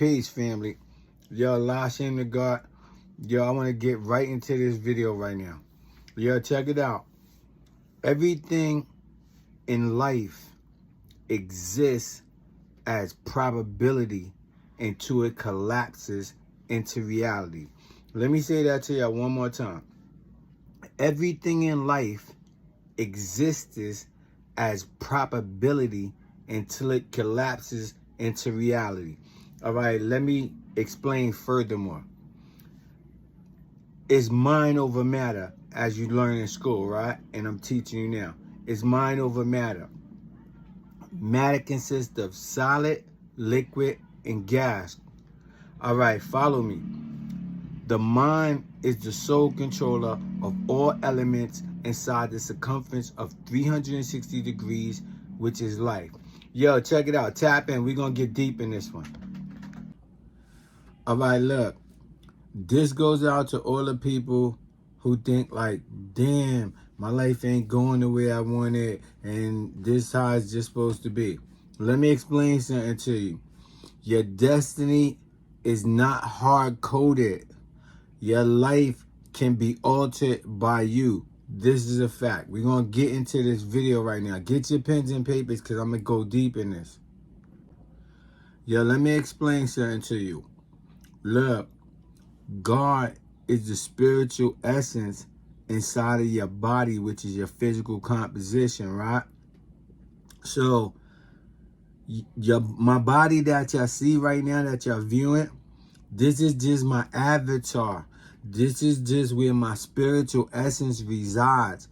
Peace, family. Yo, LASHEIM to God. Yo, I want to get right into this video right now. Yo, check it out. Everything in life exists as probability until it collapses into reality. Let me say that to y'all one more time. Everything in life exists as probability until it collapses into reality. All right, let me explain furthermore. It's mind over matter, as you learn in school, right? And I'm teaching you now. It's mind over matter. Matter consists of solid, liquid, and gas. All right, follow me. The mind is the sole controller of all elements inside the circumference of 360 degrees, which is life. Yo, check it out. Tap in. We're going to get deep in this one. All right, look. This goes out to all the people who think like, damn, my life ain't going the way I want it, and this is how it's just supposed to be. Let me explain something to you. Your destiny is not hard-coded. Your life can be altered by you. This is a fact. We're going to get into this video right now. Get your pens and papers because I'm going to go deep in this. Yo, let me explain something to you. Look, God is the spiritual essence inside of your body, which is your physical composition, right? So, my body that y'all see right now, that y'all viewing, this is just my avatar. This is just where my spiritual essence resides.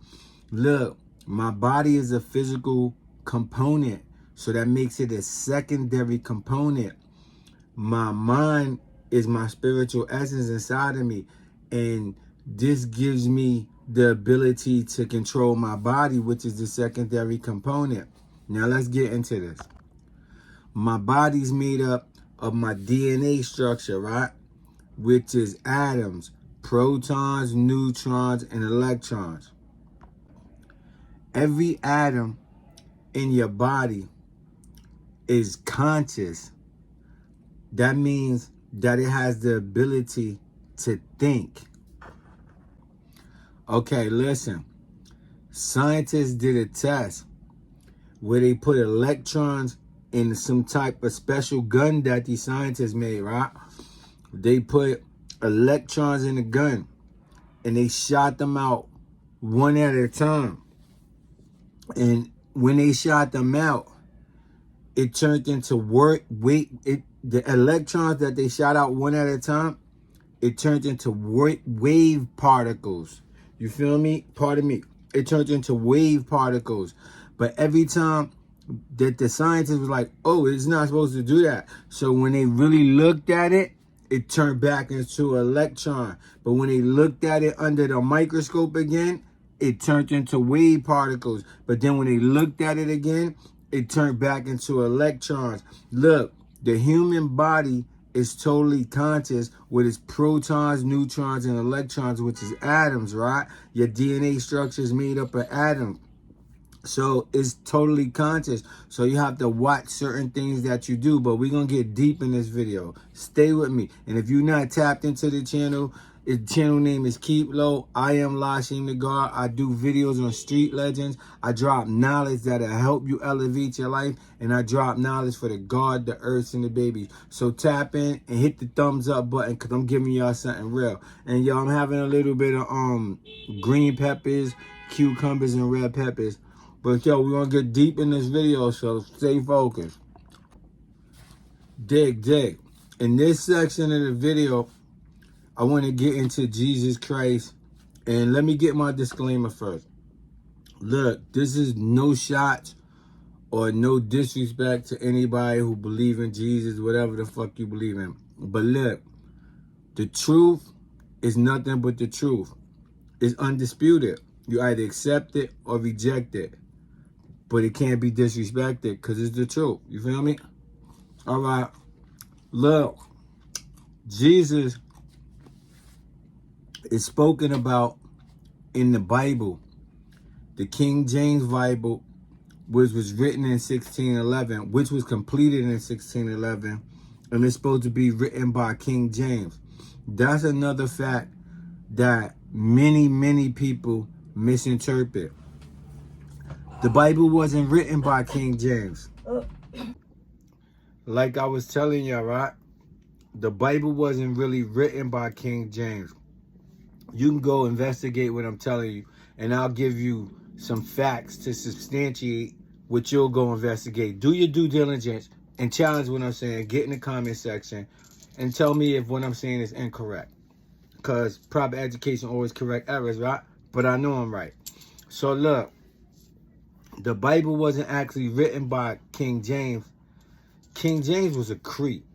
Look, my body is a physical component, so that makes it a secondary component. My mind is my spiritual essence inside of me, and this gives me the ability to control my body, which is the secondary component. Now let's get into this. My body's made up of my DNA structure, right? Which is atoms, protons, neutrons, and electrons. Every atom in your body is conscious. That means that it has the ability to think. Okay, listen. Scientists did a test where they put electrons in some type of special gun that these scientists made, right? They put electrons in the gun and they shot them out one at a time. And when they shot them out, it turned into the electrons that they shot out one at a time, it turned into wave particles. You feel me? Pardon me. It turned into wave particles. But every time that the scientists was like, oh, it's not supposed to do that. So when they really looked at it, it turned back into an electron. But when they looked at it under the microscope again, it turned into wave particles. But then when they looked at it again, it turned back into electrons. Look, the human body is totally conscious with its protons, neutrons, and electrons, which is atoms, right? Your DNA structure is made up of atoms. So it's totally conscious. So you have to watch certain things that you do. But we're going to get deep in this video. Stay with me. And if you're not tapped into the channel name is Keep Low. I am LASHEIM the God. I do videos on street legends. I drop knowledge that'll help you elevate your life. And I drop knowledge for the God, the earth, and the babies. So tap in and hit the thumbs up button because I'm giving y'all something real. And y'all, I'm having a little bit of green peppers, cucumbers, and red peppers. But yo, we're going to get deep in this video, so stay focused. Dig. In this section of the video, I want to get into Jesus Christ. And let me get my disclaimer first. Look, this is no shot or no disrespect to anybody who believe in Jesus, whatever the fuck you believe in. But look, the truth is nothing but the truth. It's undisputed. You either accept it or reject it. But it can't be disrespected because it's the truth. You feel me? All right. Look, Jesus is spoken about in the Bible, the King James Bible, which was written in 1611, which was completed in 1611, and it's supposed to be written by King James. That's another fact that many people misinterpret. The Bible wasn't written by King James. Like I was telling you, right? The Bible wasn't really written by King James. You can go investigate what I'm telling you, and I'll give you some facts to substantiate what you'll go investigate. Do your due diligence and challenge what I'm saying. Get in the comment section and tell me if what I'm saying is incorrect. Because proper education always correct errors, right? But I know I'm right. So look, the Bible wasn't actually written by King James. King James was a creep.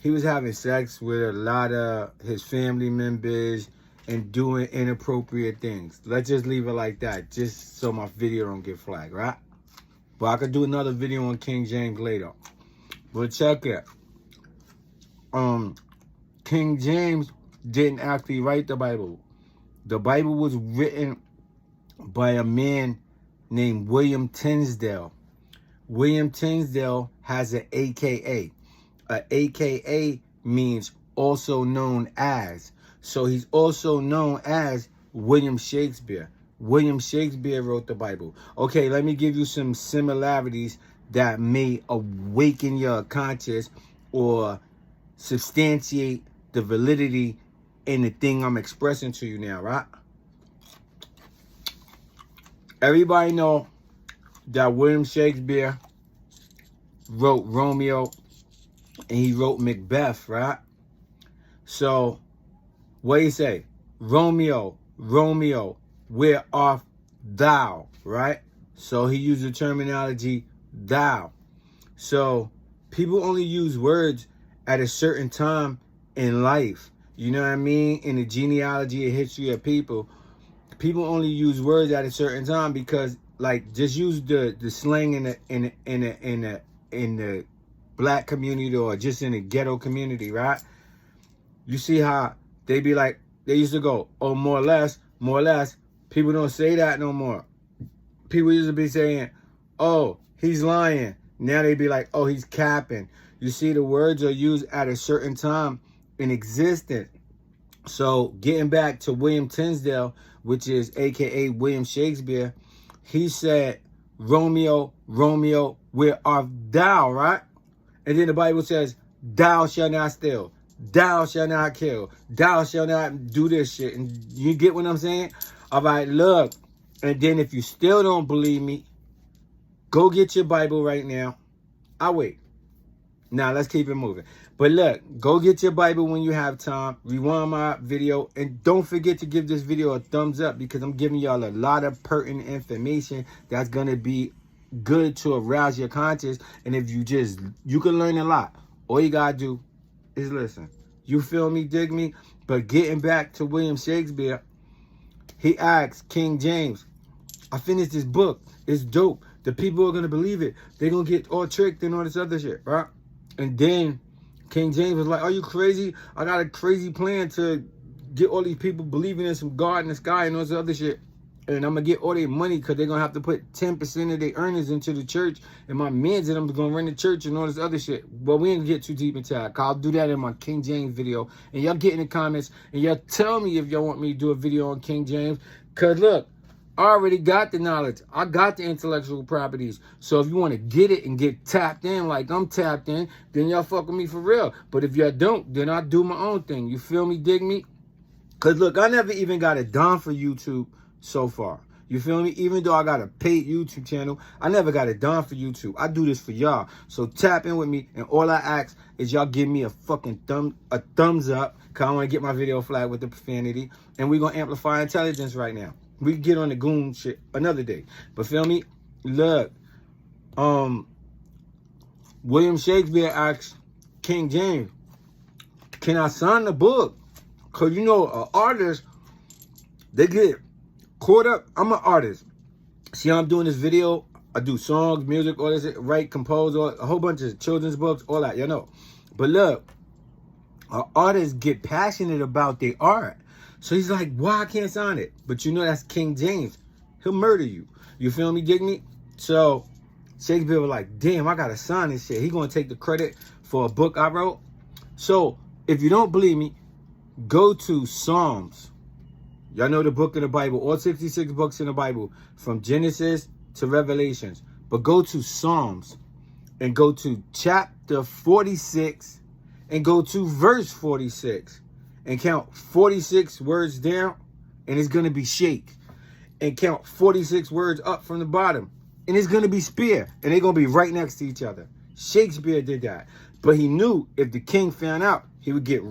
He was having sex with a lot of his family members and doing inappropriate things. Let's just leave it like that, just so my video don't get flagged, right? But I could do another video on King James later. But check it. King James didn't actually write the Bible. The Bible was written by a man named William Tyndale. William Tyndale has an AKA. A AKA means also known as. So he's also known as William Shakespeare. William Shakespeare wrote the Bible. Okay, let me give you some similarities that may awaken your conscience or substantiate the validity in the thing I'm expressing to you now, right? Everybody know that William Shakespeare wrote Romeo and he wrote Macbeth, right? So, what do you say? Romeo, Romeo, where art thou, right? So he used the terminology thou. So people only use words at a certain time in life. You know what I mean? In the genealogy and history of people, people only use words at a certain time because, like, just use the slang in the black community or just in the ghetto community, right? You see how they be like, they used to go, oh, more or less, more or less. People don't say that no more. People used to be saying, oh, he's lying. Now they be like, oh, he's capping. You see, the words are used at a certain time in existence. So getting back to William Tyndale, which is AKA William Shakespeare, he said, Romeo, Romeo, where art thou, right? And then the Bible says, thou shalt not steal. Thou shalt not kill. Thou shalt not do this shit. And you get what I'm saying? All right, look. And then if you still don't believe me, go get your Bible right now. I'll wait. Now, let's keep it moving. But look, go get your Bible when you have time. Rewind my video. And don't forget to give this video a thumbs up because I'm giving y'all a lot of pertinent information that's going to be good to arouse your conscience. And if you can learn a lot. All you got to do is listen. You feel me, dig me? But getting back to William Shakespeare, he asked King James, I finished this book. It's dope. The people are going to believe it. They're going to get all tricked and all this other shit, right? And then King James was like, are you crazy? I got a crazy plan to get all these people believing in some God in the sky and all this other shit. And I'm going to get all their money because they're going to have to put 10% of their earnings into the church. And my mans and I'm going to run the church and all this other shit. But we ain't get too deep into that. I'll do that in my King James video. And y'all get in the comments and y'all tell me if y'all want me to do a video on King James. Because look, I already got the knowledge. I got the intellectual properties. So if you want to get it and get tapped in like I'm tapped in, then y'all fuck with me for real. But if y'all don't, then I do my own thing. You feel me? Dig me? Because look, I never even got a dime for YouTube so far. You feel me? Even though I got a paid YouTube channel, I never got a dime for YouTube. I do this for y'all. So tap in with me. And all I ask is y'all give me a fucking thumbs up. Because I want to get my video flagged with the profanity. And we're going to amplify intelligence right now. We can get on the goon shit another day. But feel me? Look. William Shakespeare asked King James, can I sign the book? Because, you know, artists, they get caught up. I'm an artist. See how I'm doing this video? I do songs, music, all this, write, compose, a whole bunch of children's books, all that, you know. But look, artists get passionate about their art. So he's like, why I can't sign it? But you know that's King James. He'll murder you. You feel me, dig me? So Shakespeare was like, damn, I got to sign this shit. He going to take the credit for a book I wrote. So if you don't believe me, go to Psalms. Y'all know the book of the Bible, all 66 books in the Bible, from Genesis to Revelations. But go to Psalms and go to chapter 46 and go to verse 46 and count 46 words down, and it's going to be shake. And count 46 words up from the bottom, and it's going to be spear, and they're going to be right next to each other. Shakespeare did that. But he knew if the king found out, he would get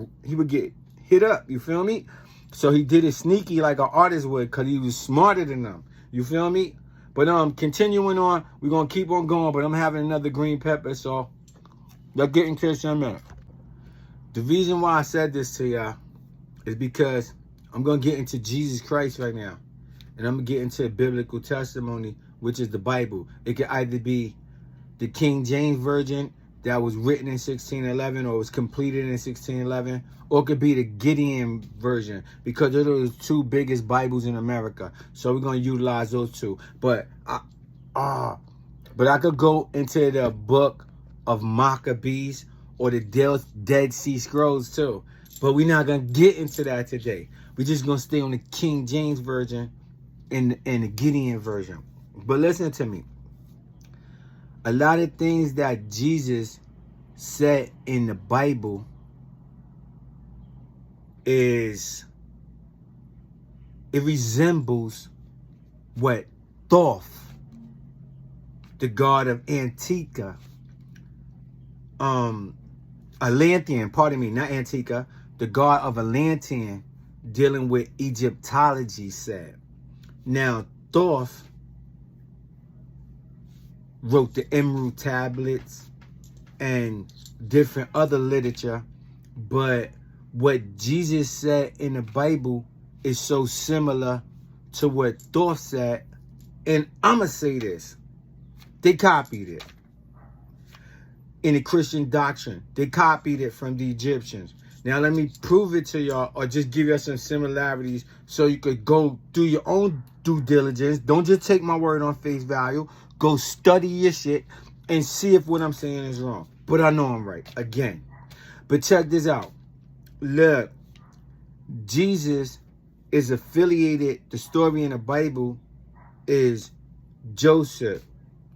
hit up. You feel me? So he did it sneaky like an artist would, because he was smarter than them. You feel me? But continuing on, we're going to keep on going, but I'm having another green pepper, so y'all get into this in a minute. The reason why I said this to y'all is because I'm going to get into Jesus Christ right now. And I'm going to get into a biblical testimony, which is the Bible. It could either be the King James Version that was written in 1611 or was completed in 1611, or it could be the Gideon version, because those are the two biggest Bibles in America. So we're going to utilize those two. But I could go into the book of Maccabees or the Dead Sea Scrolls too. But we're not going to get into that today. We're just going to stay on the King James Version and the Gideon version. But listen to me. A lot of things that Jesus said in the Bible it resembles what Thoth, the god of Antica, Atlantean, pardon me, not Antica, the god of Atlantean, dealing with Egyptology, said. Now, Thoth wrote the Emerald Tablets and different other literature, but what Jesus said in the Bible is so similar to what Thoth said, and I'ma say this: they copied it in the Christian doctrine. They copied it from the Egyptians. Now let me prove it to y'all, or just give you some similarities so you could go do your own due diligence. Don't just take my word on face value. Go study your shit and see if what I'm saying is wrong. But I know I'm right, again. But check this out. Look, Jesus is affiliated, the story in the Bible is Joseph,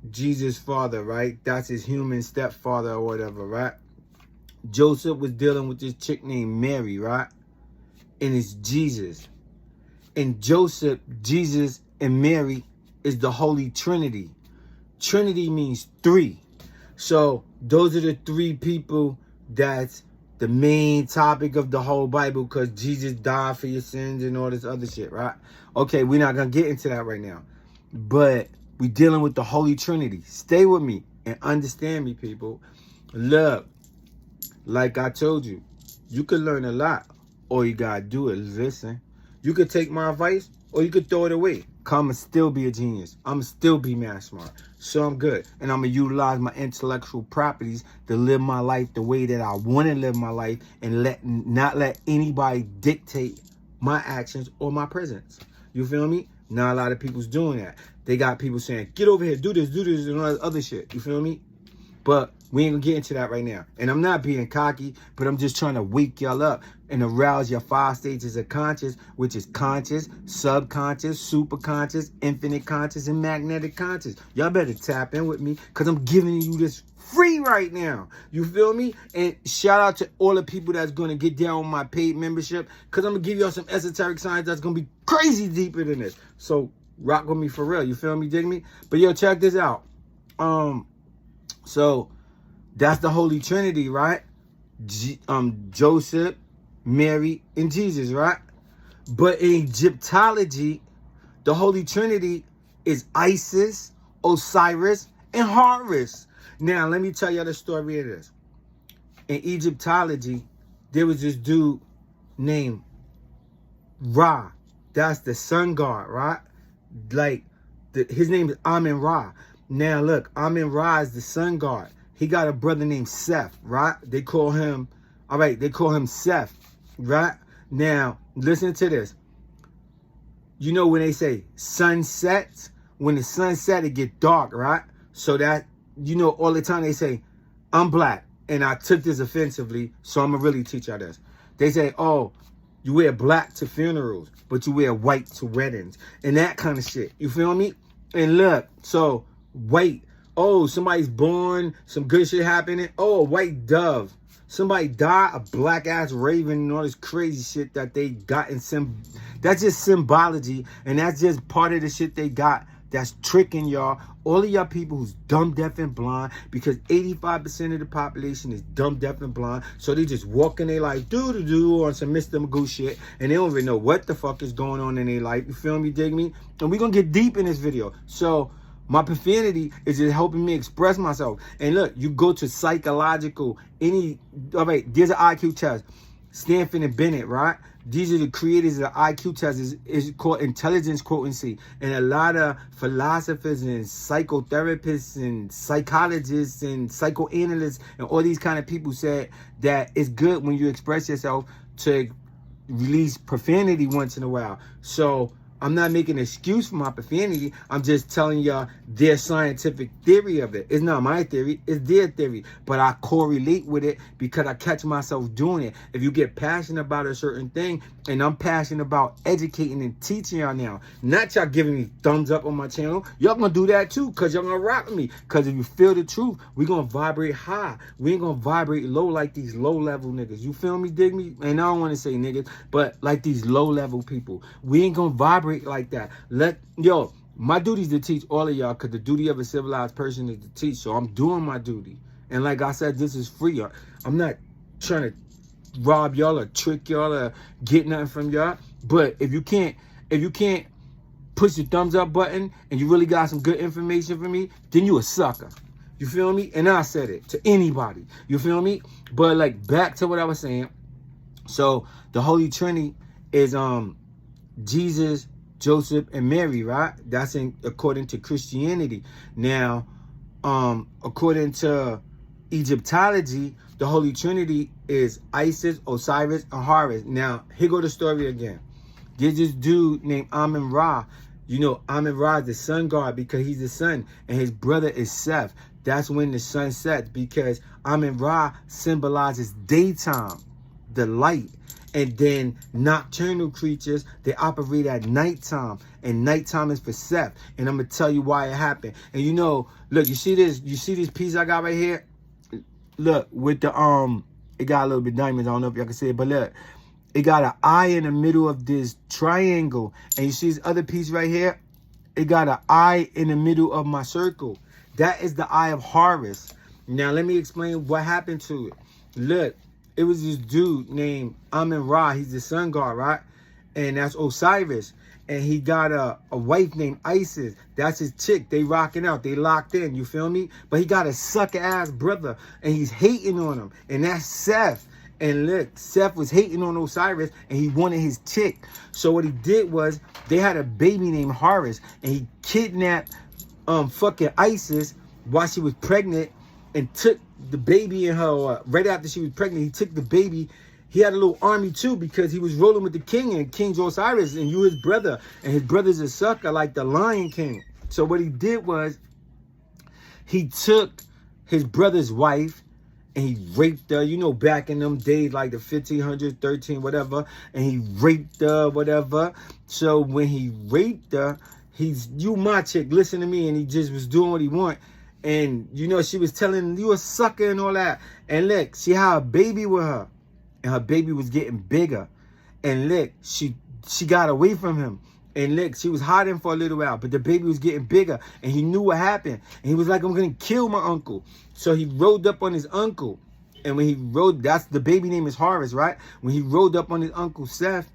Jesus' father, right? That's his human stepfather or whatever, right? Joseph was dealing with this chick named Mary, right? And it's Jesus. And Joseph, Jesus, and Mary is the Holy Trinity. Trinity means three. So those are the three people that's the main topic of the whole Bible, because Jesus died for your sins and all this other shit, right? Okay, we're not going to get into that right now. But we're dealing with the Holy Trinity. Stay with me and understand me, people. Look, like I told you, you could learn a lot. All you got to do is listen. You could take my advice or you could throw it away. I'm going to still be a genius. I'm going to still be mad smart. So I'm good. And I'm going to utilize my intellectual properties to live my life the way that I want to live my life, and not let anybody dictate my actions or my presence. You feel me? Not a lot of people's doing that. They got people saying, get over here, do this, and all that other shit. You feel me? But we ain't going to get into that right now. And I'm not being cocky, but I'm just trying to wake y'all up and arouse your 5 stages of conscious, which is conscious, subconscious, superconscious, infinite conscious, and magnetic conscious. Y'all better tap in with me, because I'm giving you this free right now. You feel me? And shout out to all the people that's going to get down on my paid membership, because I'm going to give y'all some esoteric science that's going to be crazy deeper than this. So rock with me for real. You feel me? Dig me? But yo, check this out. So that's the Holy Trinity, right? Joseph, Mary, and Jesus, right? But in Egyptology, the Holy Trinity is Isis, Osiris, and Horus. Now, let me tell you the story of this. In Egyptology, there was this dude named Ra. That's the sun god, right? Like, his name is Amen-Ra. Now, look, Amen-Ra is the sun god. He got a brother named Seth, right? They call him Seth, right? Now, listen to this. You know when they say sunset, when the sun set, it get dark, right? So that, you know, all the time they say, I'm black, and I took this offensively, so I'm going to really teach y'all this. They say, oh, you wear black to funerals, but you wear white to weddings. And that kind of shit. You feel me? And look, so white. Oh, somebody's born, some good shit happening. Oh, a white dove. Somebody died, a black ass raven, and all this crazy shit that they got in that's just symbology, and that's just part of the shit they got that's tricking y'all. All of y'all people who's dumb, deaf, and blind, because 85% of the population is dumb, deaf, and blind. So they just walking their life do on some Mr. Magoo shit, and they don't even know what the fuck is going on in their life. You feel me, dig me? And we're gonna get deep in this video. So my profanity is just helping me express myself. And look, you go to psychological, all right, there's an IQ test. Stanford and Bennett, right? These are the creators of the IQ test. Is called intelligence quotient. And a lot of philosophers and psychotherapists and psychologists and psychoanalysts and all these kind of people said that it's good when you express yourself to release profanity once in a while. So I'm not making an excuse for my profanity. I'm just telling y'all their scientific theory of it. It's not my theory, it's their theory. But I correlate with it because I catch myself doing it. If you get passionate about a certain thing, and I'm passionate about educating and teaching y'all now, not y'all giving me thumbs up on my channel, y'all gonna do that too, because y'all gonna rock with me. Because if you feel the truth, we gonna vibrate high. We ain't gonna vibrate low like these low-level niggas. You feel me, dig me? And I don't want to say niggas, but like these low-level people. We ain't gonna vibrate like that. Yo, my duty is to teach all of y'all, because the duty of a civilized person is to teach. So I'm doing my duty. And like I said, this is free. I'm not trying to rob y'all or trick y'all or get nothing from y'all. But if you can't push the thumbs up button and you really got some good information for me, then you a sucker. You feel me? And I said it to anybody. You feel me? But like, back to what I was saying. So the Holy Trinity is Jesus, Joseph, and Mary, right? That's according to Christianity. Now, according to Egyptology, the Holy Trinity is Isis, Osiris, and Horus. Now, here go the story again. There's this dude named Amun-Ra. You know, Amun-Ra is the sun god because he's the sun, and his brother is Seth. That's when the sun sets, because Amun-Ra symbolizes daytime, the light. And then nocturnal creatures, they operate at nighttime. And nighttime is for Seth. And I'm going to tell you why it happened. And you know, look, you see this piece I got right here? Look, with the, it got a little bit diamonds. I don't know if y'all can see it, but look, it got an eye in the middle of this triangle. And you see this other piece right here? It got an eye in the middle of my circle. That is the eye of Horus. Now, let me explain what happened to it. Look, it was this dude named Amun-Ra. He's the sun god, right? And that's Osiris. And he got a wife named Isis. That's his chick. They rocking out. They locked in. You feel me? But he got a sucker-ass brother. And he's hating on him. And that's Seth. And look, Seth was hating on Osiris. And he wanted his chick. So what he did was, they had a baby named Horus. And he kidnapped fucking Isis while she was pregnant. And took the baby in her, right after she was pregnant, he took the baby. He had a little army too, because he was rolling with the king, and King's Osiris, and you his brother. And his brother's a sucker like the Lion King. So what he did was, he took his brother's wife, and he raped her, you know, back in them days, like the 1500s, 13, whatever. And he raped her, whatever. So when he raped her, you my chick, listen to me. And he just was doing what he wanted. And, you know, she was telling him, you a sucker and all that. And look, she had a baby with her. And her baby was getting bigger. And look, she got away from him. And look, she was hiding for a little while. But the baby was getting bigger. And he knew what happened. And he was like, I'm going to kill my uncle. So he rode up on his uncle. And when he rode, that's the baby name is Horus, right? When he rode up on his uncle Seth,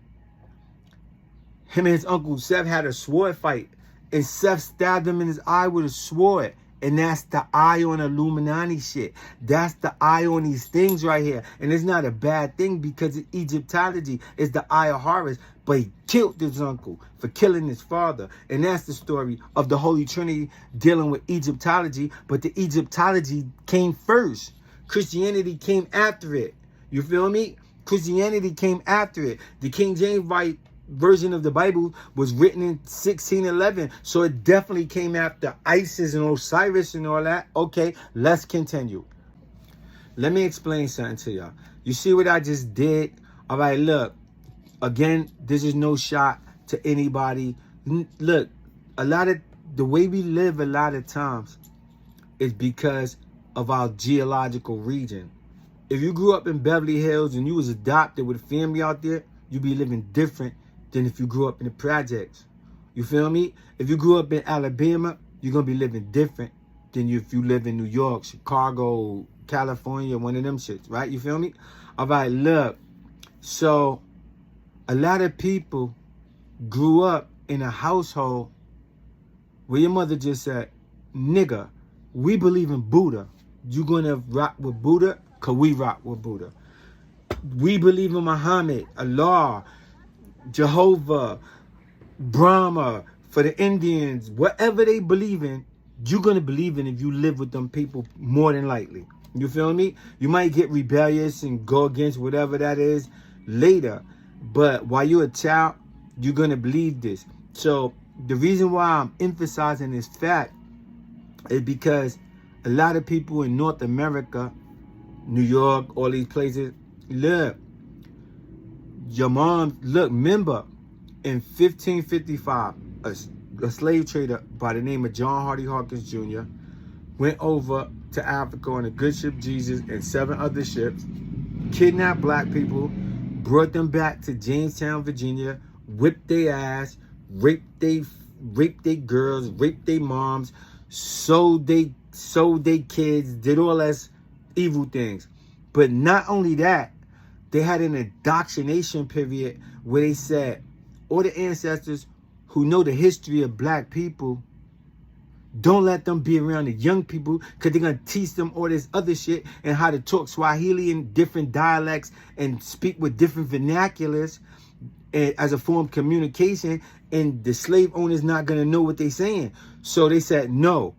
him and his uncle Seth had a sword fight. And Seth stabbed him in his eye with a sword. And that's the eye on Illuminati shit. That's the eye on these things right here. And it's not a bad thing, because in Egyptology is the eye of Horus. But he killed his uncle for killing his father. And that's the story of the Holy Trinity dealing with Egyptology. But the Egyptology came first. Christianity came after it. You feel me? Christianity came after it. The King James version of the Bible was written in 1611, so it definitely came after Isis and Osiris and all that. Okay, let's continue. let me explain something to y'all. You see what I just did? All right, look. Again, this is no shot to anybody. Look, a lot of the way we live a lot of times is because of our geological region. If you grew up in Beverly Hills and you was adopted with a family out there, you'd be living different than if you grew up in the projects. You feel me? If you grew up in Alabama, you're going to be living different than if you live in New York, Chicago, California, one of them shits, right? You feel me? All right, look. So, a lot of people grew up in a household where your mother just said, nigga, we believe in Buddha. You gonna rock with Buddha? Cause we rock with Buddha. We believe in Muhammad, Allah, Jehovah, Brahma, for the Indians, whatever they believe in, you're gonna believe in if you live with them people more than likely. You feel me? You might get rebellious and go against whatever that is later. But while you're a child, you're gonna believe this. So the reason why I'm emphasizing this fact is because a lot of people in North America, New York, all these places, look, your mom, look, remember, in 1555, a slave trader by the name of John Hardy Hawkins Jr. went over to Africa on a good ship Jesus and 7 other ships, kidnapped black people, brought them back to Jamestown, Virginia, whipped their ass, raped they girls, raped their moms, sold they kids, did all that evil things. But not only that, they had an indoctrination period where they said all the ancestors who know the history of black people, don't let them be around the young people because they're going to teach them all this other shit and how to talk Swahili in different dialects and speak with different vernaculars as a form of communication, and the slave owner's not going to know what they're saying. So they said, no,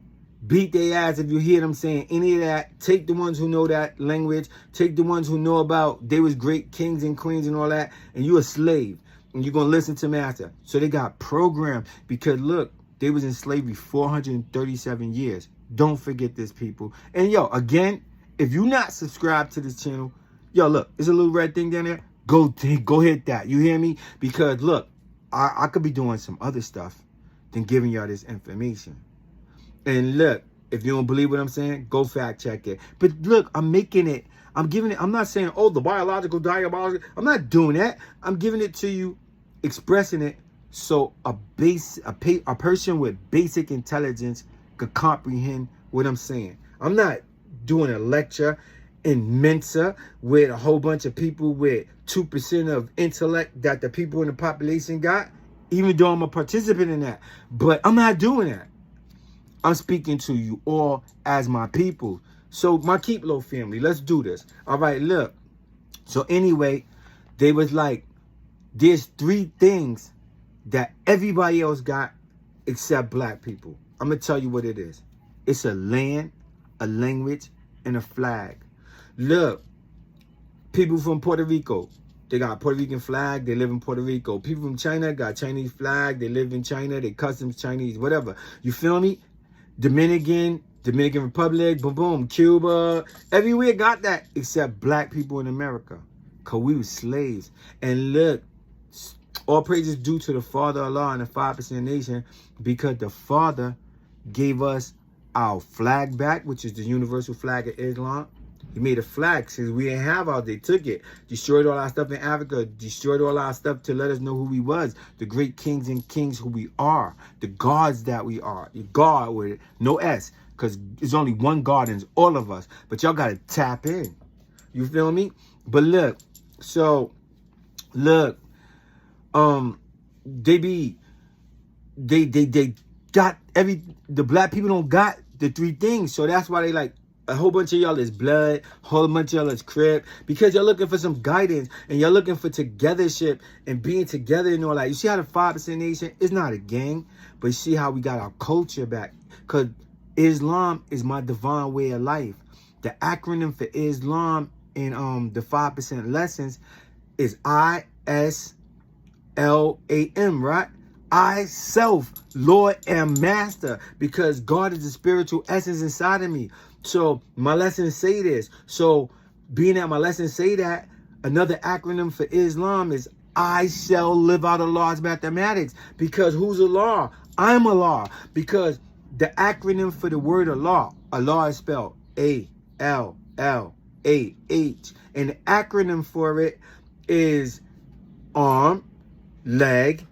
beat their ass if you hear them saying any of that. Take the ones who know that language. Take the ones who know about they was great kings and queens and all that, and you a slave, and you're going to listen to master. So they got programmed because, look, they was in slavery 437 years. Don't forget this, people. And yo, again, if you're not subscribed to this channel, yo, look, there's a little red thing down there. Go hit that. You hear me? Because look, I could be doing some other stuff than giving y'all this information. And look, if you don't believe what I'm saying, go fact check it. But look, I'm making it. I'm giving it. I'm not saying, oh, the biological, diabolical. I'm not doing that. I'm giving it to you, expressing it so a person with basic intelligence could comprehend what I'm saying. I'm not doing a lecture in Mensa with a whole bunch of people with 2% of intellect that the people in the population got, even though I'm a participant in that. But I'm not doing that. I'm speaking to you all as my people. So my Keep Low family, let's do this. All right, look. So anyway, they was like, there's 3 things that everybody else got except black people. I'm going to tell you what it is. It's a land, a language, and a flag. Look, people from Puerto Rico, they got a Puerto Rican flag, they live in Puerto Rico. People from China got Chinese flag, they live in China, they customs Chinese, whatever. You feel me? Dominican Republic, boom, boom, Cuba, everywhere got that except black people in America. Because we were slaves. And look, all praises due to the Father Allah and the 5% nation, because the Father gave us our flag back, which is the universal flag of Islam. He made a flag since we didn't have ours. They took it, destroyed all our stuff in Africa, destroyed all our stuff to let us know who we was, the great kings and kings who we are, the gods that we are. You God with no S, because there's only one God in all of us. But y'all got to tap in. You feel me? But look, so look, they got the black people don't got the 3 things. So that's why they like, a whole bunch of y'all is blood, a whole bunch of y'all is crip, because y'all looking for some guidance and y'all looking for togethership and being together and all that. You see how the 5% nation is not a gang, but you see how we got our culture back, because Islam is my divine way of life. The acronym for Islam in the 5% lessons is ISLAM, right? I self, Lord and Master, because God is the spiritual essence inside of me. So my lessons say this. So being that my lessons say that, another acronym for Islam is I shall live out Allah's mathematics. Because who's Allah? I'm Allah. Because the acronym for the word Allah, Allah is spelled A-L-L-A-H. And the acronym for it is arm, leg,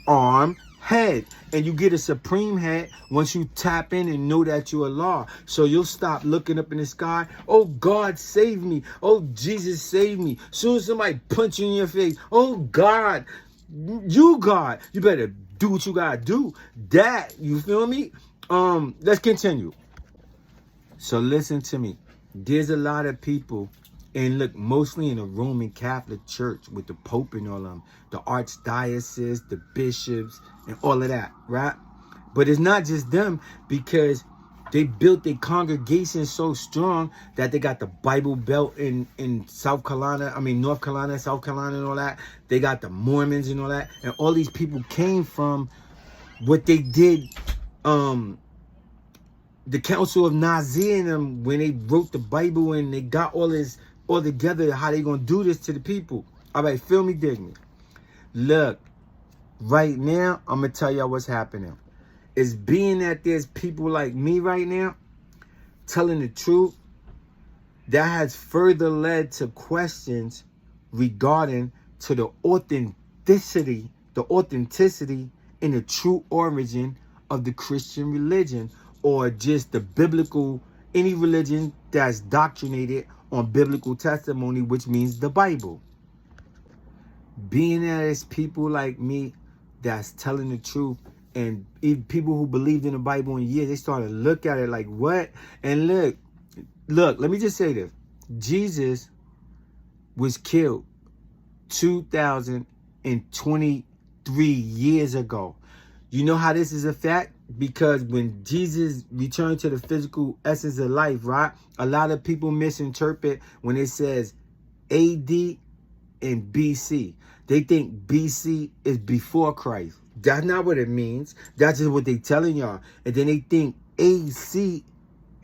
arm, head. And you get a supreme head once you tap in and know that you're Allah. So you'll stop looking up in the sky. Oh, God, save me. Oh, Jesus, save me. Soon as somebody punch you in your face. Oh, God, you God. You better do what you gotta do. That, you feel me? Let's continue. So listen to me. There's a lot of people, and look, mostly in the Roman Catholic Church with the Pope and all of them, the archdiocese, the bishops, and all of that, right? But it's not just them, because they built their congregation so strong that they got the Bible Belt in North Carolina, South Carolina, and all that. They got the Mormons and all that. And all these people came from what they did, the Council of Nicaea and them, when they wrote the Bible and they got all together, how they gonna do this to the people. All right, feel me, dig me. Look, right now, I'm gonna tell y'all what's happening. It's being that there's people like me right now telling the truth, that has further led to questions regarding to the authenticity and the true origin of the Christian religion, or just the biblical, any religion that's doctrinated on biblical testimony, which means the Bible. Being that it's people like me that's telling the truth, and even people who believed in the Bible in years, they started to look at it like, what? And look, let me just say this. Jesus was killed 2,023 years ago. You know how this is a fact? Because when Jesus returned to the physical essence of life, right? A lot of people misinterpret when it says AD and BC. They think BC is before Christ. That's not what it means. That's just what they telling y'all. And then they think AD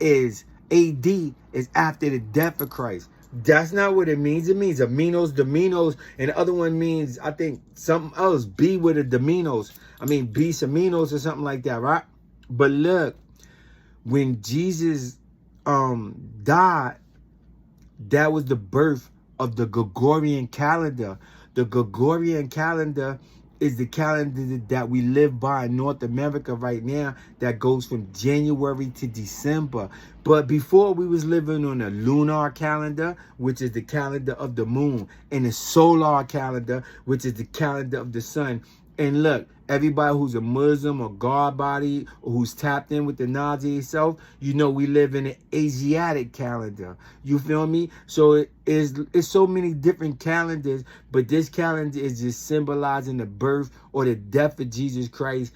is after the death of Christ. That's not what it means. It means aminos, dominos, and the other one means, I think, something else. B with a dominos. Bis aminos or something like that, right? But look, when Jesus died, that was the birth of the Gregorian calendar. The Gregorian calendar is the calendar that we live by in North America right now, that goes from January to December. But before, we was living on a lunar calendar, which is the calendar of the moon, and a solar calendar, which is the calendar of the sun. And look, everybody who's a Muslim or God body, or who's tapped in with the Nazi itself, you know we live in an Asiatic calendar. You feel me? So it's so many different calendars, but this calendar is just symbolizing the birth or the death of Jesus Christ.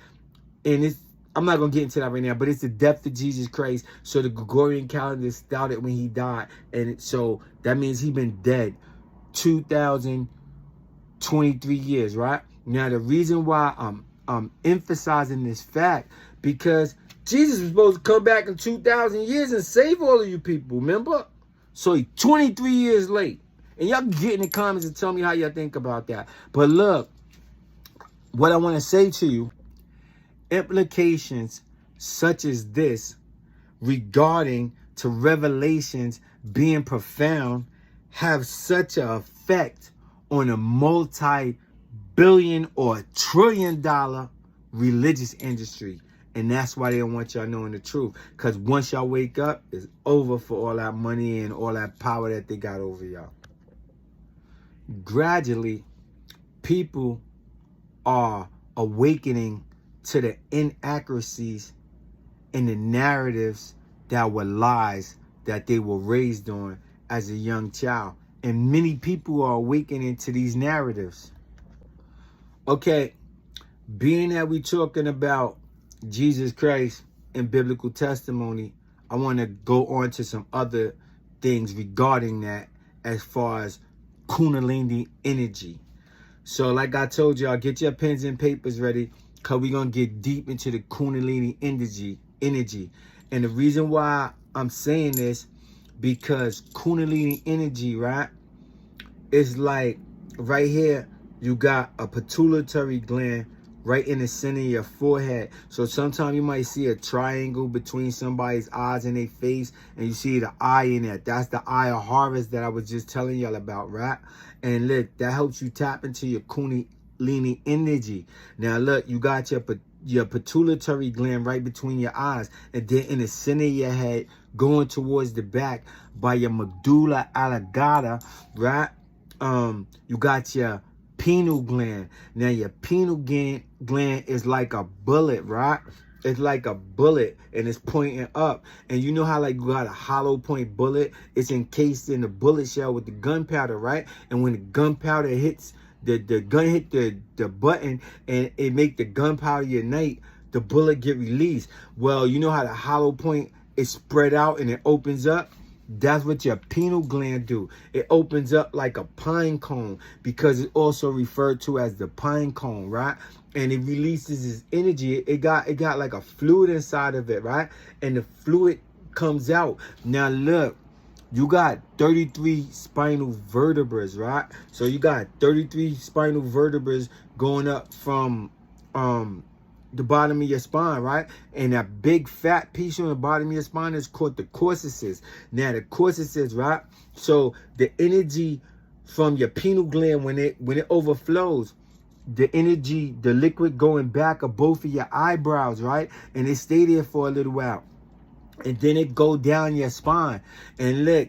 And I'm not going to get into that right now, but it's the death of Jesus Christ. So the Gregorian calendar started when he died. And so that means he's been dead 2,023 years, right? Now, the reason why I'm emphasizing this fact, because Jesus was supposed to come back in 2,000 years and save all of you people, remember? So he's 23 years late. And y'all can get in the comments and tell me how y'all think about that. But look, what I want to say to you, implications such as this regarding to revelations being profound have such an effect on a multi-billion or trillion-dollar religious industry. And that's why they don't want y'all knowing the truth. Because once y'all wake up, it's over for all that money and all that power that they got over y'all. Gradually, people are awakening to the inaccuracies and the narratives that were lies that they were raised on as a young child. And many people are awakening to these narratives. Okay, being that we're talking about Jesus Christ and biblical testimony, I want to go on to some other things regarding that as far as Kundalini energy. So like I told y'all, get your pens and papers ready, because we're going to get deep into the Kundalini energy. And the reason why I'm saying this, because Kundalini energy, right, it's like right here, you got a pituitary gland right in the center of your forehead. So sometimes you might see a triangle between somebody's eyes and their face, and you see the eye in it. That's the eye of Horus that I was just telling y'all about, right? And look, that helps you tap into your Kundalini energy. Now look, you got your pituitary gland right between your eyes, and then in the center of your head, going towards the back by your medulla oblongata, right? You got your pineal gland. Now your pineal gland is like a bullet, right? It's like a bullet, and it's pointing up. And you know how like you got a hollow point bullet? It's encased in the bullet shell with the gunpowder, right? And when the gunpowder hits, the gun hit the button, and it make the gunpowder ignite, the bullet get released. Well, you know how the hollow point is spread out and it opens up? That's what your pineal gland do. It opens up like a pine cone, because it's also referred to as the pine cone, right? And it releases its energy. It got like a fluid inside of it, right? And the fluid comes out. Now look, you got 33 spinal vertebrae, right? So you got 33 spinal vertebrae going up from the bottom of your spine, right? And that big fat piece on the bottom of your spine is called the coccyx. Now the coccyx, right? So the energy from your pineal gland, when it overflows, the energy, the liquid going back of both of your eyebrows, right? And it stay there for a little while, and then it go down your spine. And look,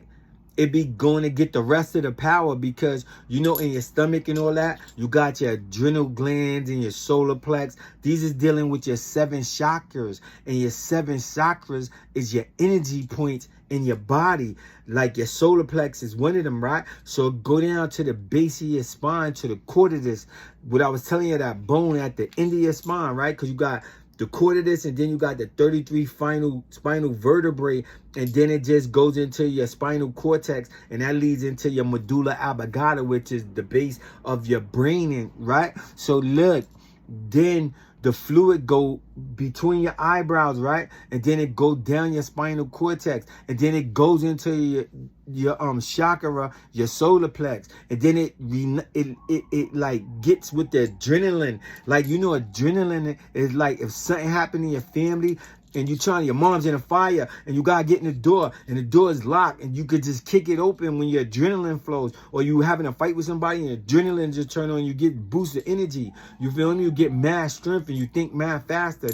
it be going to get the rest of the power, because you know in your stomach and all that, you got your adrenal glands and your solar plex. These is dealing with your 7 chakras, and your 7 chakras is your energy points in your body. Like your solar plex is one of them, right? So go down to the base of your spine, to the quadratus. What I was telling you, that bone at the end of your spine, right? Because you got the quadratus, and then you got the 33 spinal vertebrae, and then it just goes into your spinal cortex, and that leads into your medulla oblongata, which is the base of your brain, and right? So look, then the fluid go between your eyebrows, right? And then it go down your spinal cortex, and then it goes into your chakra, your solar plex, and then it like gets with the adrenaline. Like, you know, adrenaline is like if something happened in your family, and your mom's in a fire, and you gotta get in the door, and the door is locked, and you could just kick it open when your adrenaline flows. Or you having a fight with somebody, and adrenaline just turn on, you get boosted energy. You feel me? You get mad strength, and you think mad faster.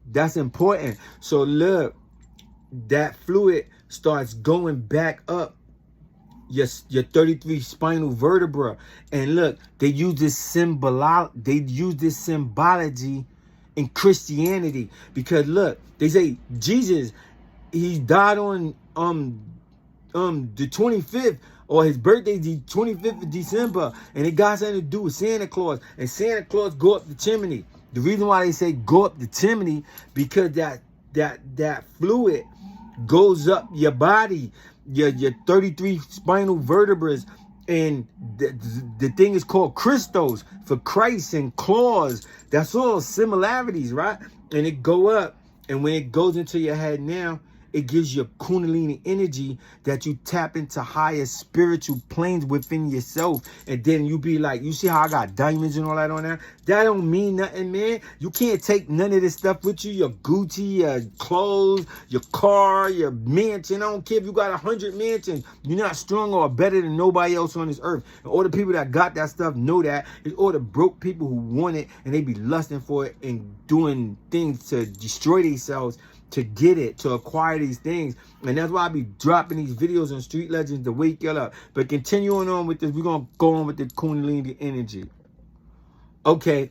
That's important. So look, that fluid starts going back up your 33 spinal vertebra. And look, they use this symbology in Christianity, because look, they say Jesus, he died on the 25th, or his birthday the 25th of December, and it got something to do with Santa Claus. And Santa Claus go up the chimney. The reason why they say go up the chimney, because that fluid goes up your body, your 33 spinal vertebrae. And the thing is called Christos, for Christ, and claws. That's all similarities, right? And it go up, and when it goes into your head now, it gives you Kundalini energy that you tap into higher spiritual planes within yourself. And then you be like, you see how I got diamonds and all that on there? That don't mean nothing, man. You can't take none of this stuff with you. Your Gucci, your clothes, your car, your mansion. I don't care if you got 100 mansions. You're not strong or better than nobody else on this earth. And all the people that got that stuff know that. It's all the broke people who want it, and they be lusting for it and doing things to destroy themselves to get it, to acquire these things. And that's why I be dropping these videos on Street Legends to wake y'all up. But continuing on with this, we're going to go on with the Kundalini energy. Okay,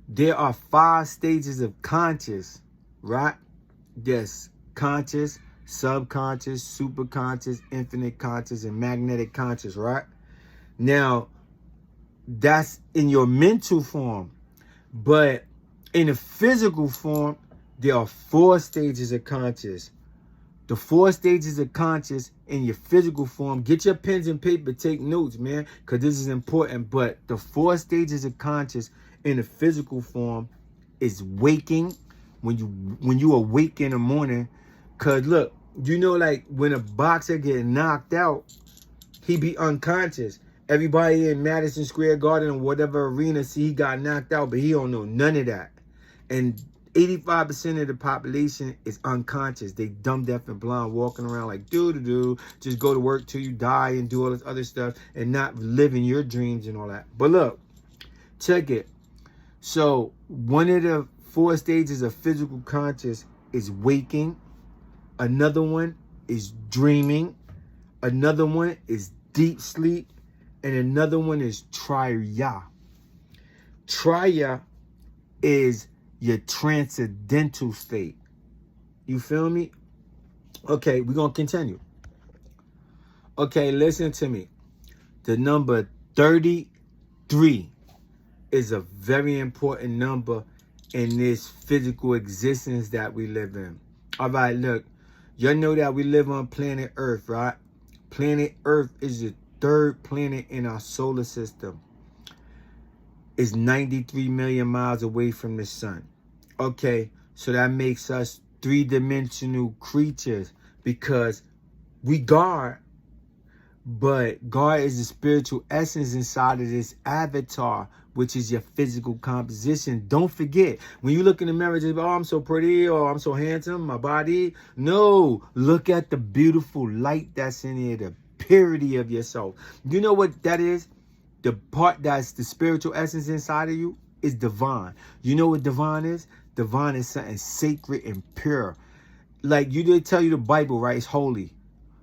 there are 5 stages of conscious, right? Yes, conscious, subconscious, superconscious, infinite conscious, and magnetic conscious, right? Now, that's in your mental form. But in the physical form, there are 4 stages of conscious: The 4 stages of conscious in your physical form. Get your pens and paper, take notes, man, because this is important. But the 4 stages of conscious in the physical form is waking, when you awake in the morning. Because look, you know, like when a boxer get knocked out, he be unconscious. Everybody in Madison Square Garden or whatever arena see he got knocked out, but he don't know none of that. And 85% of the population is unconscious. They dumb, deaf, and blind, walking around like just go to work till you die and do all this other stuff and not living your dreams and all that. But look, check it. So one of the 4 stages of physical conscious is waking. Another one is dreaming. Another one is deep sleep. And another one is Triya. Triya is your transcendental state. You feel me? Okay, we're going to continue. Okay, listen to me. The number 33 is a very important number in this physical existence that we live in. All right, look. You know that we live on planet Earth, right? Planet Earth is the 3rd planet in our solar system. It's 93 million miles away from the sun. Okay, so that makes us 3-dimensional creatures because we God, but God is the spiritual essence inside of this avatar, which is your physical composition. Don't forget, when you look in the mirror, just, oh, I'm so pretty, or I'm so handsome, my body. No, look at the beautiful light that's in here, the purity of yourself. You know what that is? The part that's the spiritual essence inside of you is divine. You know what divine is? Divine is something sacred and pure. Like you did tell you the Bible, right? It's holy.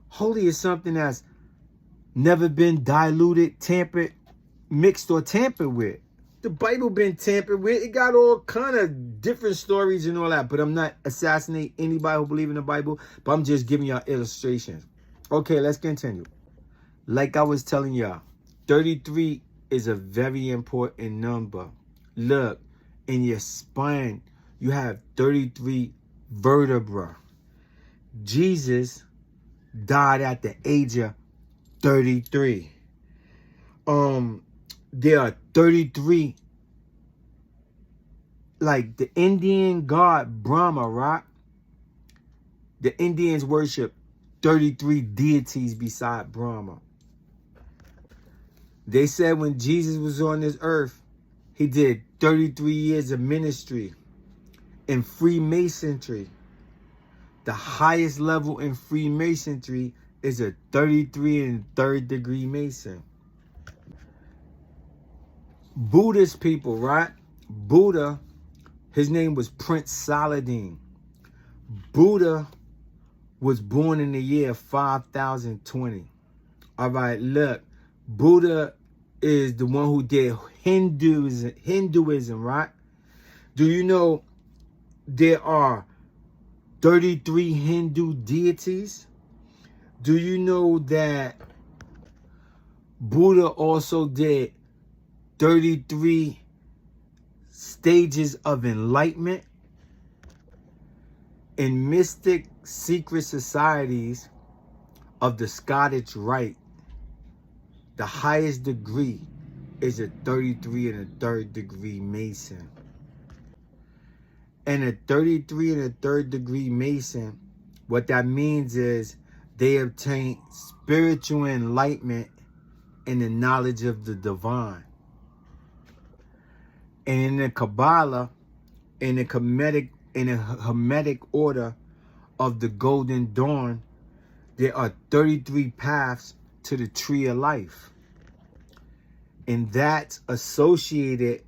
Holy is something that's never been diluted, tampered, mixed, or tampered with. The Bible been tampered with. It got all kind of different stories and all that. But I'm not assassinating anybody who believe in the Bible. But I'm just giving y'all illustrations. Okay, let's continue. Like I was telling y'all, 33 is a very important number. Look, in your spine, you have 33 vertebrae. Jesus died at the age of 33. There are 33, like the Indian god Brahma, right? The Indians worship 33 deities beside Brahma. They said when Jesus was on this earth, he did 33 years of ministry in Freemasonry. The highest level in Freemasonry is a 33 and 3rd degree Mason. Buddhist people, right? Buddha, his name was Prince Saladin. Buddha was born in the year 5020. All right, look, Buddha is the one who did Hinduism, right? Do you know there are 33 Hindu deities? Do you know that Buddha also did 33 stages of enlightenment? In mystic secret societies of the Scottish Rite, the highest degree is a 33 and a 3rd degree Mason. And a 33 and a 3rd degree Mason, what that means is they obtain spiritual enlightenment and the knowledge of the divine. And in the Kabbalah, in the Hermetic order of the Golden Dawn, there are 33 paths to the tree of life. And that's associated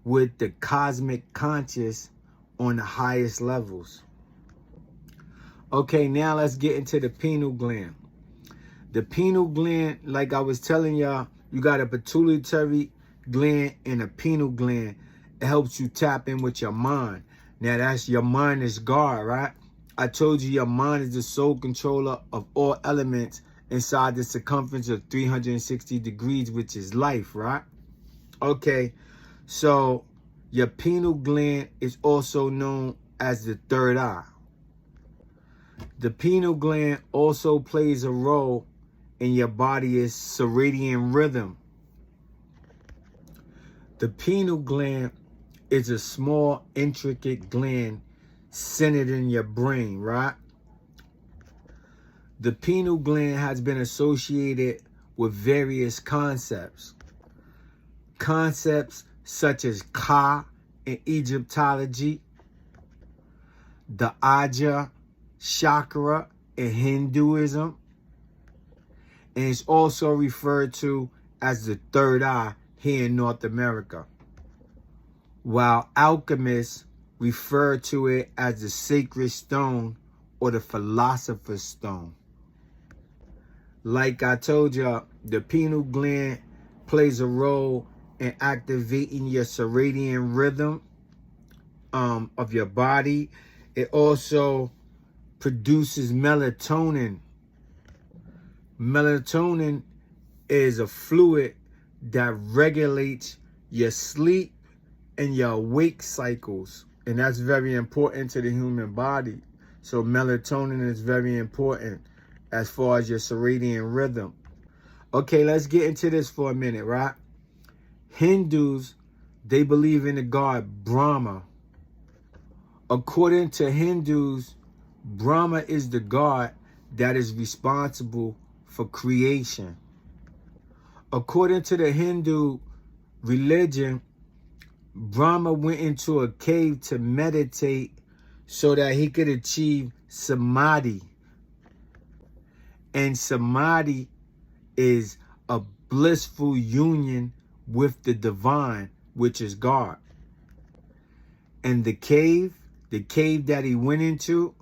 with the cosmic conscious on the highest levels. Okay, now let's get into the pineal gland. The pineal gland, like I was telling y'all, you got a pituitary gland and a pineal gland. It helps you tap in with your mind. Now that's your mind is God, right? I told you your mind is the sole controller of all elements inside the circumference of 360 degrees, which is life, right? Okay, so your pineal gland is also known as the 3rd eye. The pineal gland also plays a role in your body's circadian rhythm. The pineal gland is a small, intricate gland centered in your brain, right? The pineal gland has been associated with various concepts. Concepts such as Ka in Egyptology, the Aja chakra in Hinduism, and it's also referred to as the third eye here in North America, while alchemists refer to it as the sacred stone or the philosopher's stone. Like I told you, the pineal gland plays a role in activating your circadian rhythm of your body. It also produces melatonin. Melatonin is a fluid that regulates your sleep and your awake cycles. And that's very important to the human body. So melatonin is very important as far as your circadian rhythm. Okay, let's get into this for a minute, right? Hindus, they believe in the god Brahma. According to Hindus, Brahma is the god that is responsible for creation. According to the Hindu religion, Brahma went into a cave to meditate so that he could achieve samadhi. And samadhi is a blissful union with the divine, which is God. And the cave that he went into,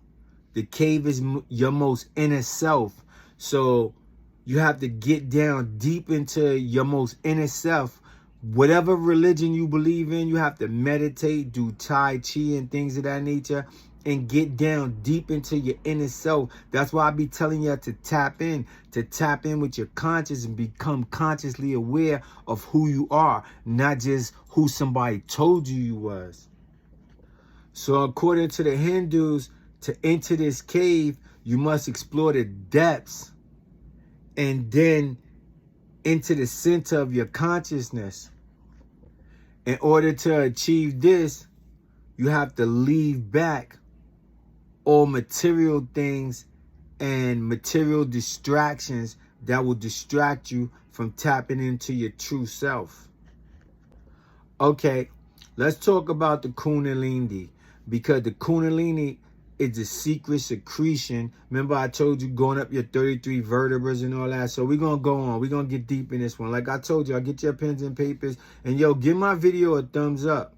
the cave is your most inner self. So you have to get down deep into your most inner self. Whatever religion you believe in, you have to meditate, do Tai Chi and things of that nature, and get down deep into your inner self. That's why I be telling you to tap in with your conscious and become consciously aware of who you are, not just who somebody told you was. So according to the Hindus, to enter this cave, you must explore the depths and then into the center of your consciousness. In order to achieve this, you have to leave back all material things and material distractions that will distract you from tapping into your true self. Okay, let's talk about the Kundalini, because the Kundalini is the secret secretion. Remember I told you going up your 33 vertebrae and all that. So we're going to go on. We're going to get deep in this one. Like I told you, I'll get your pens and papers. And yo, give my video a thumbs up.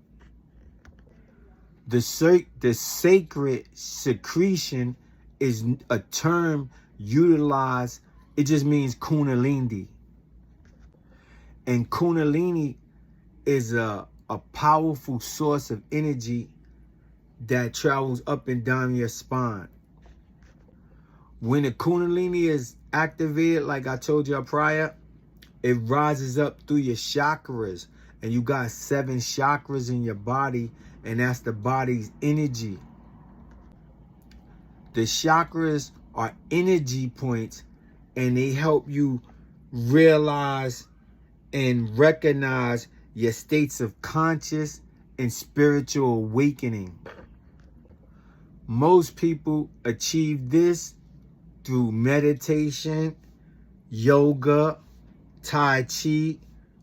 The sacred secretion is a term utilized. It just means Kundalini. And Kundalini is a powerful source of energy that travels up and down your spine. When the Kundalini is activated, like I told you prior, it rises up through your chakras. And you got 7 chakras in your body, and that's the body's energy. The chakras are energy points, and they help you realize and recognize your states of conscious and spiritual awakening. Most people achieve this through meditation, yoga, Tai Chi,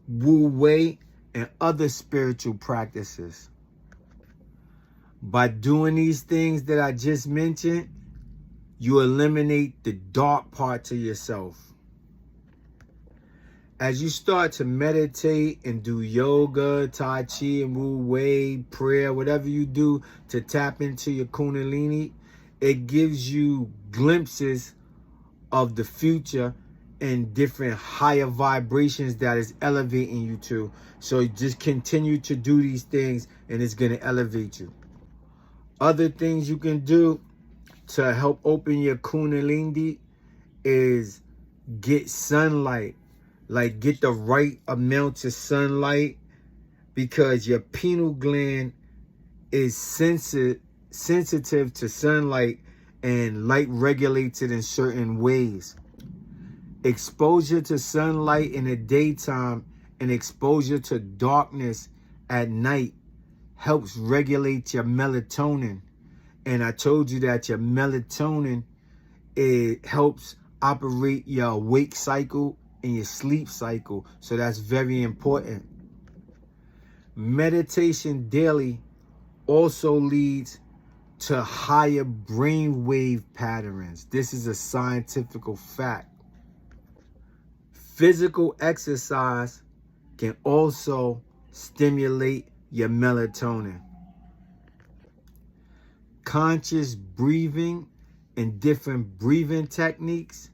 Wu Wei, and other spiritual practices. By doing these things that I just mentioned, you eliminate the dark parts of yourself. As you start to meditate and do yoga, Tai Chi, and Wu Wei, prayer, whatever you do to tap into your Kundalini, it gives you glimpses of the future and different higher vibrations that is elevating you to. So just continue to do these things and it's going to elevate you. Other things you can do to help open your Kundalini is get sunlight. Like get the right amount of sunlight, because your pineal gland is sensitive to sunlight, and light regulates it in certain ways. Exposure to sunlight in the daytime and exposure to darkness at night helps regulate your melatonin. And I told you that your melatonin, it helps operate your awake cycle and your sleep cycle. So that's very important. Meditation daily also leads to higher brainwave patterns. This is a scientific fact. Physical exercise can also stimulate your melatonin. Conscious breathing and different breathing techniques,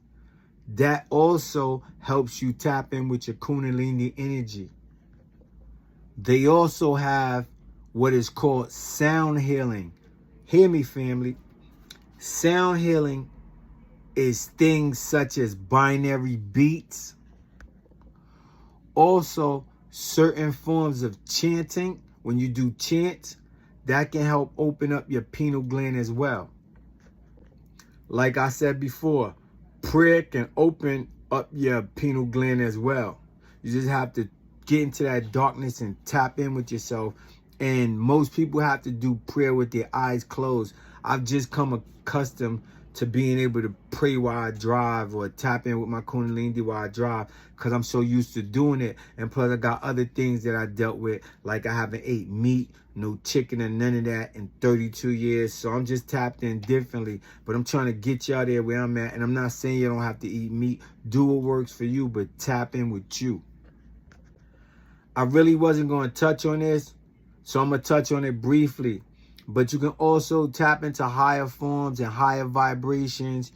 that also helps you tap in with your Kundalini energy. They also have what is called sound healing. Hear me, family. Sound healing is things such as binary beats. Also, certain forms of chanting. When you do chants, that can help open up your pineal gland as well. Like I said before, prayer can open up your pineal gland as well. You just have to get into that darkness and tap in with yourself. And most people have to do prayer with their eyes closed. I've just come accustomed to being able to pray while I drive or tap in with my Kundalini while I drive, because I'm so used to doing it. And plus I got other things that I dealt with, like I haven't ate meat, no chicken and none of that in 32 years. So I'm just tapped in differently. But I'm trying to get y'all there where I'm at. And I'm not saying you don't have to eat meat. Do what works for you, but tap in with you. I really wasn't going to touch on this, so I'm going to touch on it briefly. But you can also tap into higher forms and higher vibrations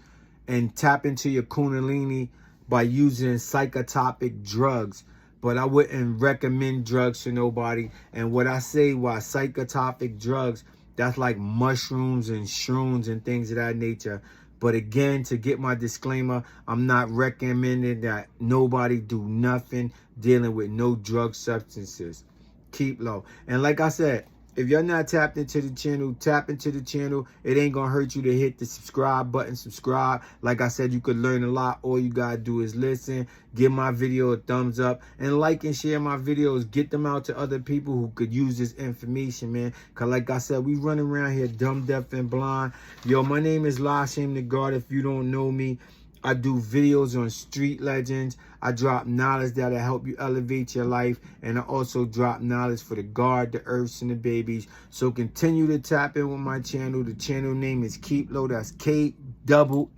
and tap into your Kundalini by using psychotropic drugs. But I wouldn't recommend drugs to nobody. And what I say, why psychotropic drugs, that's like mushrooms and shrooms and things of that nature. But again, to get my disclaimer, I'm not recommending that nobody do nothing dealing with no drug substances. Keep low. And like I said, if you're not tapped into the channel, tap into the channel. It ain't gonna hurt you to hit the subscribe button. Subscribe. Like I said, you could learn a lot. All you gotta do is listen, give my video a thumbs up, and like and share my videos. Get them out to other people who could use this information, man. Cause like I said, we running around here dumb, deaf, and blind. Yo, my name is LASHEIM the God. If you don't know me, I do videos on street legends. I drop knowledge that'll help you elevate your life. And I also drop knowledge for the guard, the earths, and the babies. So continue to tap in with my channel. The channel name is Keep Low. That's KEEP/LO.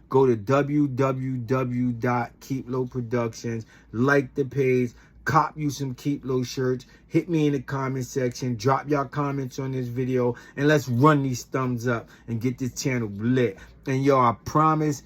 Go to www.keeplowproductions. Like the page. Cop you some Keep Low shirts. Hit me in the comment section. Drop y'all comments on this video. And let's run these thumbs up and get this channel lit. And yo, I promise,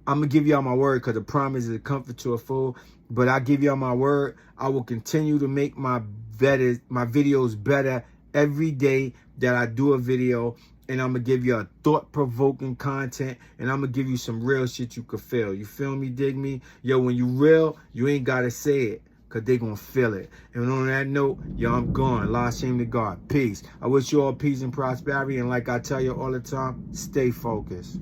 I'm going to give y'all my word, because a promise is a comfort to a fool. But I give y'all my word. I will continue to make my videos better every day that I do a video. And I'm going to give you a thought-provoking content. And I'm going to give you some real shit you could feel. You feel me? Dig me? Yo, when you real, you ain't got to say it, because they going to feel it. And on that note, yo, I'm gone. LASHEIM to God. Peace. I wish you all peace and prosperity. And like I tell you all the time, stay focused.